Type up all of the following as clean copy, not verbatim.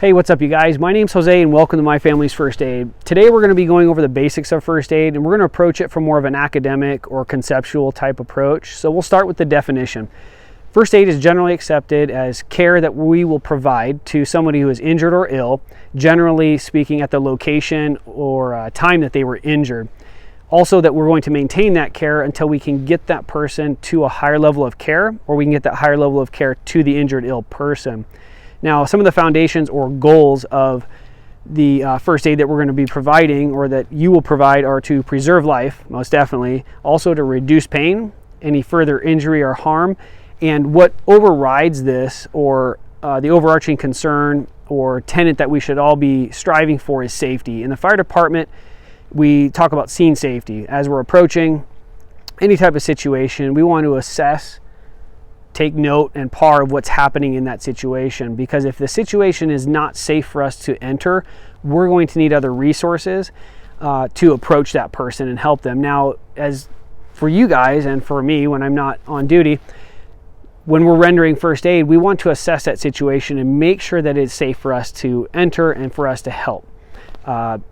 Hey, what's up you guys? My name's Jose and welcome to My Family's First Aid. Today we're going to be going over the basics of first aid and we're going to approach it from more of an academic or conceptual type approach. So we'll start with the definition. First aid is generally accepted as care that we will provide to somebody who is injured or ill, generally speaking at the location or time that they were injured. Also that we're going to maintain that care until we can get that person to a higher level of care, or we can get that higher level of care to the injured ill person. Now, some of the foundations or goals of the first aid that we're going to be providing, or that you will provide, are to preserve life, most definitely, also to reduce pain, any further injury or harm, and what overrides this, or the overarching concern or tenet that we should all be striving for, is safety. In the fire department, we talk about scene safety. As we're approaching any type of situation, we want to assess, take note and par of what's happening in that situation, because if the situation is not safe for us to enter, we're going to need other resources to approach that person and help them. Now, as for you guys and for me when I'm not on duty, when we're rendering first aid, we want to assess that situation and make sure that it's safe for us to enter and for us to help.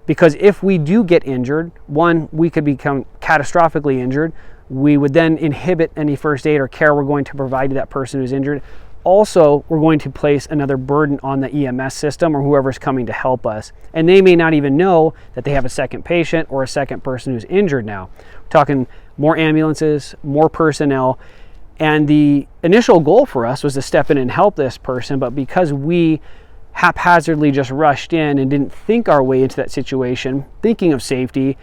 Because if we do get injured, one, we could become catastrophically injured. We would then inhibit any first aid or care we're going to provide to that person who's injured. Also, we're going to place another burden on the EMS system or whoever's coming to help us. And they may not even know that they have a second patient or a second person who's injured now. We're talking more ambulances, more personnel. And the initial goal for us was to step in and help this person, but because we haphazardly just rushed in and didn't think our way into that situation, thinking of safety,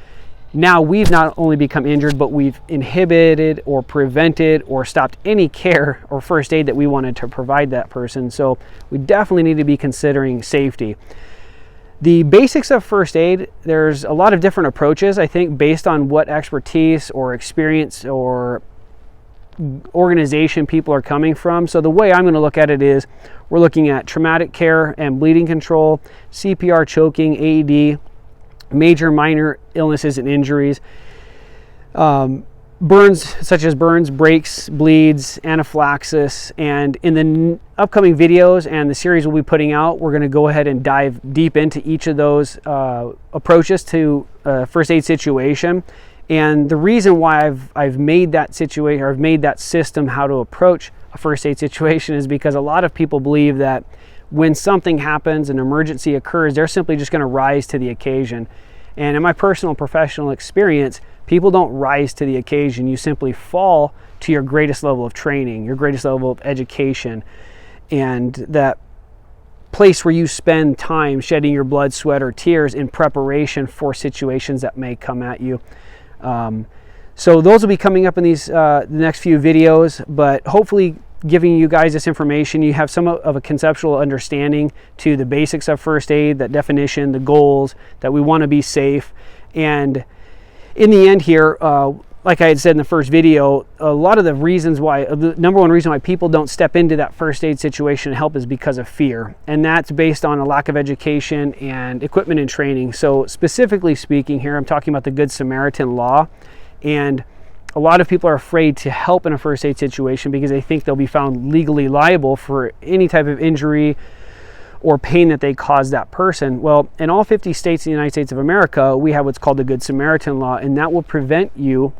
now we've not only become injured, but we've inhibited or prevented or stopped any care or first aid that we wanted to provide that person. So we definitely need to be considering safety. The basics of first aid, there's a lot of different approaches, I think, based on what expertise or experience or organization people are coming from. So the way I'm going to look at it is we're looking at traumatic care and bleeding control, CPR, choking, AED, major minor illnesses and injuries, burns such as burns, breaks, bleeds, anaphylaxis. And in the upcoming videos and the series we'll be putting out, we're going to go ahead and dive deep into each of those approaches to a first aid situation. And the reason why I've made that situation, or I've made that system how to approach a first aid situation, is because a lot of people believe that when something happens, an emergency occurs, they're simply just going to rise to the occasion. And in my personal professional experience, people don't rise to the occasion. You simply fall to your greatest level of training, your greatest level of education, and that place where you spend time shedding your blood, sweat, or tears in preparation for situations that may come at you. So those will be coming up in these the next few videos, but hopefully giving you guys this information, you have some of a conceptual understanding to the basics of first aid, that definition, the goals, that we want to be safe. And in the end here, like I had said in the first video, a lot of the reasons why, the number one reason why people don't step into that first aid situation and help is because of fear. And that's based on a lack of education and equipment and training. So specifically speaking here, I'm talking about the Good Samaritan law. And a lot of people are afraid to help in a first aid situation because they think they'll be found legally liable for any type of injury or pain that they cause that person. Well, in all 50 states in the United States of America, we have what's called the Good Samaritan law, and that will prevent you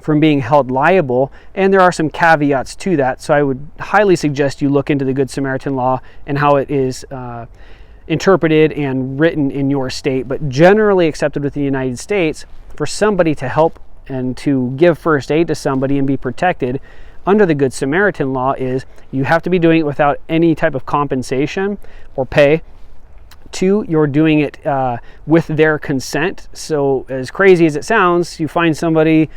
from being held liable. And there are some caveats to that. So I would highly suggest you look into the Good Samaritan law and how it is interpreted and written in your state. But generally accepted within the United States, for somebody to help and to give first aid to somebody and be protected under the Good Samaritan law is you have to be doing it without any type of compensation or pay. Two, you're doing it with their consent. So as crazy as it sounds, you find somebody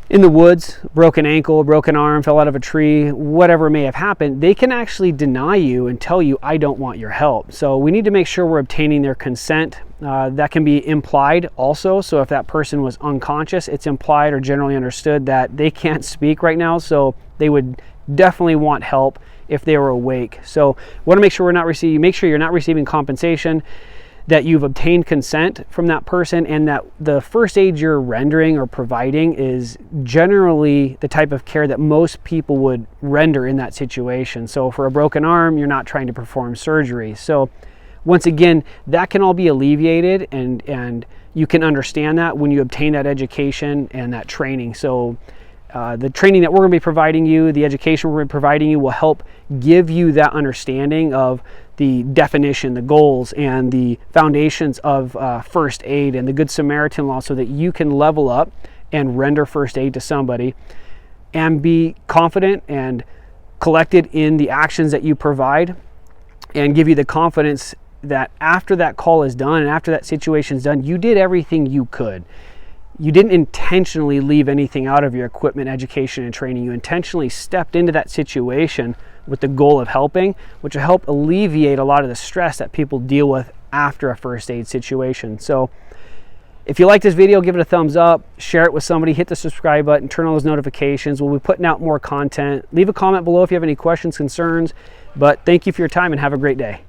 in the woods, broken ankle, broken arm, fell out of a tree, whatever may have happened, they can actually deny you and tell you, I don't want your help. So we need to make sure we're obtaining their consent. That can be implied also. So if that person was unconscious, it's implied or generally understood that they can't speak right now. So they would definitely want help if they were awake. So we want to make sure make sure you're not receiving compensation. that you've obtained consent from that person, and that the first aid you're rendering or providing is generally the type of care that most people would render in that situation. So for a broken arm, you're not trying to perform surgery. So once again, that can all be alleviated, and you can understand that when you obtain that education and that training. So the training that we're going to be providing you, the education we're going to be providing you, will help give you that understanding of the definition, the goals, and the foundations of first aid and the Good Samaritan law, so that you can level up and render first aid to somebody and be confident and collected in the actions that you provide, and give you the confidence that after that call is done and after that situation is done, you did everything you could. You didn't intentionally leave anything out of your equipment, education, and training. You intentionally stepped into that situation with the goal of helping, which will help alleviate a lot of the stress that people deal with after a first aid situation. So if you like this video, give it a thumbs up, share it with somebody, hit the subscribe button, turn on those notifications. We'll be putting out more content. Leave a comment below if you have any questions, concerns. But thank you for your time, and have a great day.